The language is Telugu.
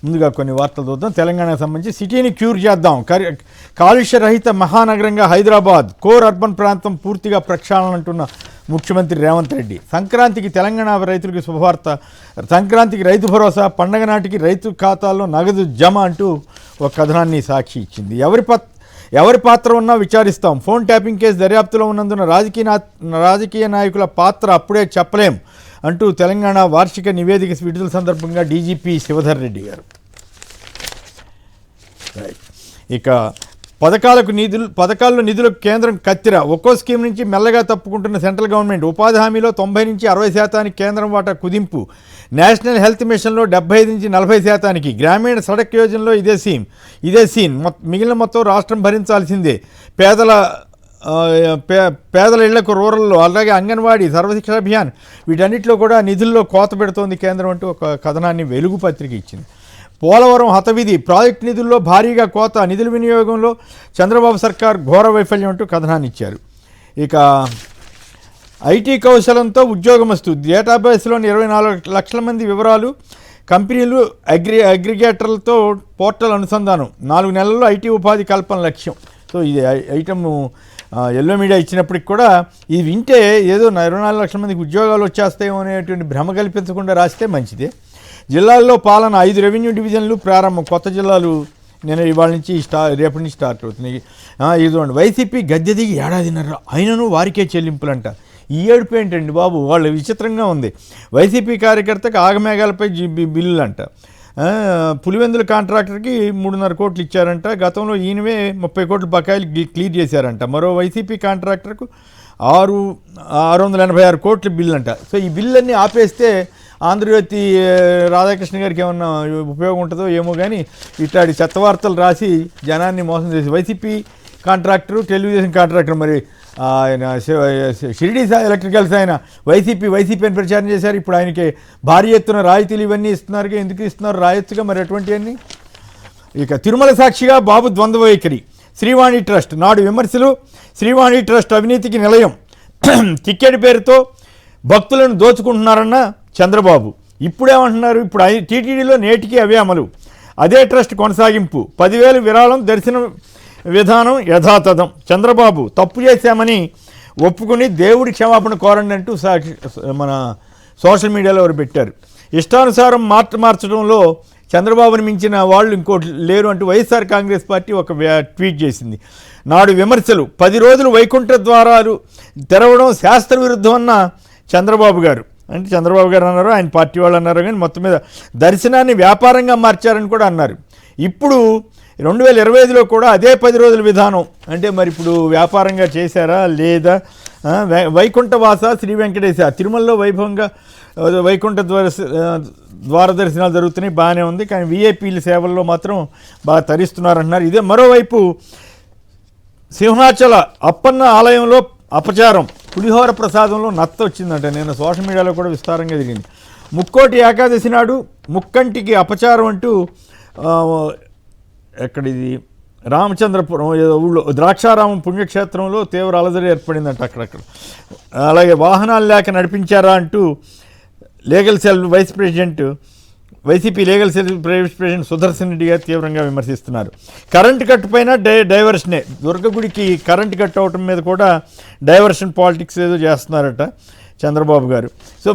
ముందుగా కొన్ని వార్తలు చూద్దాం. తెలంగాణకు సంబంధించి సిటీని క్యూర్ చేద్దాం, కాలుష్య రహిత మహానగరంగా హైదరాబాద్, కోర్ అర్బన్ ప్రాంతం పూర్తిగా ప్రక్షాళన అంటున్న ముఖ్యమంత్రి రేవంత్ రెడ్డి. సంక్రాంతికి తెలంగాణ రైతులకు శుభవార్త. సంక్రాంతికి రైతు భరోసా, పండగ నాటికి రైతు ఖాతాల్లో నగదు జమ అంటూ ఒక కథనాన్ని సాక్షి ఇచ్చింది. ఎవరి పాత్ర ఉన్నా విచారిస్తాం, ఫోన్ ట్యాపింగ్ కేసు దర్యాప్తులో ఉన్నందున రాజకీయ నాయకుల పాత్ర అప్పుడే చెప్పలేం అంటూ తెలంగాణ వార్షిక నివేదిక విడుదల సందర్భంగా డీజీపీ శివధర్ రెడ్డి గారు. ఇక పథకాల్లో నిధులకు కేంద్రం కత్తిర. ఒక్కో స్కీమ్ నుంచి మెల్లగా తప్పుకుంటున్న సెంట్రల్ గవర్నమెంట్. ఉపాధి హామీలో 90 నుంచి 60% కేంద్రం వాటా కుదింపు. నేషనల్ హెల్త్ మిషన్లో 75 నుంచి 40%. గ్రామీణ సడక్ యోజనలో ఇదే సీన్. మిగిలిన మొత్తం రాష్ట్రం భరించాల్సిందే. పేదల ఇళ్లకు రూరల్లో, అలాగే అంగన్వాడీ, సర్వశిక్ష అభియాన్ వీటన్నిటిలో కూడా నిధుల్లో కోత పెడుతోంది కేంద్రం అంటూ ఒక కథనాన్ని వెలుగు పత్రిక ఇచ్చింది. పోలవరం హతవిధి, ప్రాజెక్టు నిధుల్లో భారీగా కోత, నిధుల వినియోగంలో చంద్రబాబు సర్కార్ ఘోర వైఫల్యం అంటూ కథనాన్ని ఇచ్చారు. ఇక ఐటీ కౌశలంతో ఉద్యోగమస్తు, డేటాబేస్లోని 24 లక్షల మంది వివరాలు, కంపెనీలు అగ్రిగేటర్లతో పోర్టల్ అనుసంధానం, 4 నెలల్లో ఐటీ ఉపాధి కల్పన లక్ష్యం. సో ఇది ఐటమ్ ఎల్లో మీడియా ఇచ్చినప్పటికి కూడా ఇది వింటే ఏదో 24 లక్షల మందికి ఉద్యోగాలు వచ్చేస్తాయేమో అనేటువంటి భ్రమ కల్పించకుండా రాస్తే మంచిదే. జిల్లాల్లో పాలన, 5 రెవెన్యూ డివిజన్లు ప్రారంభం. కొత్త జిల్లాలు నేను ఇవాళ నుంచి రేపటి నుంచి స్టార్ట్ అవుతున్నాయి. ఇది చూడండి, వైసీపీ గద్దె దిగి ఏడాదిన్నర అయినను వారికే చెల్లింపులంట. ఈ ఏడుపు ఏంటండి బాబు, వాళ్ళు విచిత్రంగా ఉంది. వైసీపీ కార్యకర్తకు ఆగమేఘాలపై బిల్లులు అంట. పులివెందుల కాంట్రాక్టర్కి 3.5 కోట్లు ఇచ్చారంట. గతంలో ఈయనవే 30 కోట్ల బకాయిలు క్లియర్ చేశారంట. మరో వైసీపీ కాంట్రాక్టర్కు 686 కోట్ల బిల్లు అంట. సో ఈ బిల్లన్నీ ఆపేస్తే ఆంధ్రజ్యోతి రాధాకృష్ణ గారికి ఏమన్నా ఉపయోగం ఉంటుందో ఏమో కానీ ఇట్లాంటి చెత్త వార్తలు రాసి జనాన్ని మోసం చేసి వైసీపీ కాంట్రాక్టరు, తెలుగుదేశం కాంట్రాక్టర్, మరి ఆయన షిరిడి ఎలక్ట్రికల్స్ ఆయన వైసీపీ అని ప్రచారం చేశారు. ఇప్పుడు ఆయనకి భారీ ఎత్తున రాయితీలు ఇవన్నీ ఇస్తున్నారు. ఎందుకు ఇస్తున్నారు రాయొచ్చుగా మరి అటువంటివన్నీ. ఇక తిరుమల సాక్షిగా బాబు ద్వంద్వ వైఖరి. శ్రీవాణి ట్రస్ట్ నాడు విమర్శలు. శ్రీవాణి ట్రస్ట్ అవినీతికి నిలయం. టికెట్ పేరుతో భక్తులను దోచుకుంటున్నారన్న చంద్రబాబు. ఇప్పుడేమంటున్నారు, ఇప్పుడు టీటీడీలో నేటికి అవే అమలు, అదే ట్రస్ట్ కొనసాగింపు. 10,000 విరాళం, దర్శన విధానం యథాతథం. చంద్రబాబు తప్పు చేశామని ఒప్పుకుని దేవుడి క్షమాపణ కోరండి అంటూ మన సోషల్ మీడియాలో ఎవరు పెట్టారు. ఇష్టానుసారం మార్చడంలో చంద్రబాబుని మించిన వాళ్ళు ఇంకోటి లేరు అంటూ వైఎస్ఆర్ కాంగ్రెస్ పార్టీ ఒక ట్వీట్ చేసింది. నాడు విమర్శలు. 10 రోజులు వైకుంఠ ద్వారాలు తెరవడం శాస్త్ర విరుద్ధం అన్న చంద్రబాబు గారు. అంటే చంద్రబాబు గారు అన్నారు, ఆయన పార్టీ వాళ్ళు అన్నారు, కానీ మొత్తం మీద దర్శనాన్ని వ్యాపారంగా మార్చారని కూడా అన్నారు. ఇప్పుడు 2025లో కూడా అదే 10 రోజుల విధానం. అంటే మరి ఇప్పుడు వ్యాపారంగా చేశారా లేదా? వైకుంఠవాస శ్రీ వెంకటేశ తిరుమలలో వైభవంగా వైకుంఠ ద్వార దర్శనాలు జరుగుతున్నాయి, బాగానే ఉంది. కానీ వీఐపీల సేవల్లో మాత్రం బాగా తరిస్తున్నారంటున్నారు. ఇదే మరోవైపు సింహాచల అప్పన్న ఆలయంలో అపచారం, పులిహోర ప్రసాదంలో నత్త వచ్చిందంట. నేను సోషల్ మీడియాలో కూడా విస్తారంగా జరిగింది. ముక్కోటి ఏకాదశి నాడు ముక్కంటికి అపచారం అంటూ ఎక్కడిది రామచంద్రపురం ఏదో ఊళ్ళో ద్రాక్షారామం పుణ్యక్షేత్రంలో తీవ్ర అలజడి ఏర్పడిందంట అక్కడక్కడ. అలాగే వాహనాలు లేక నడిపించారా అంటూ legal cell YCP legal cell private president Sudarshan Reddy గారు తీవ్రంగా విమర్శిస్తున్నారు. కరెంటు కట్టు పైన డైవర్షనే. దుర్గగుడికి కరెంటు కట్ అవటం మీద కూడా డైవర్షన్ పాలిటిక్స్ ఏదో చేస్తున్నారట చంద్రబాబు గారు. సో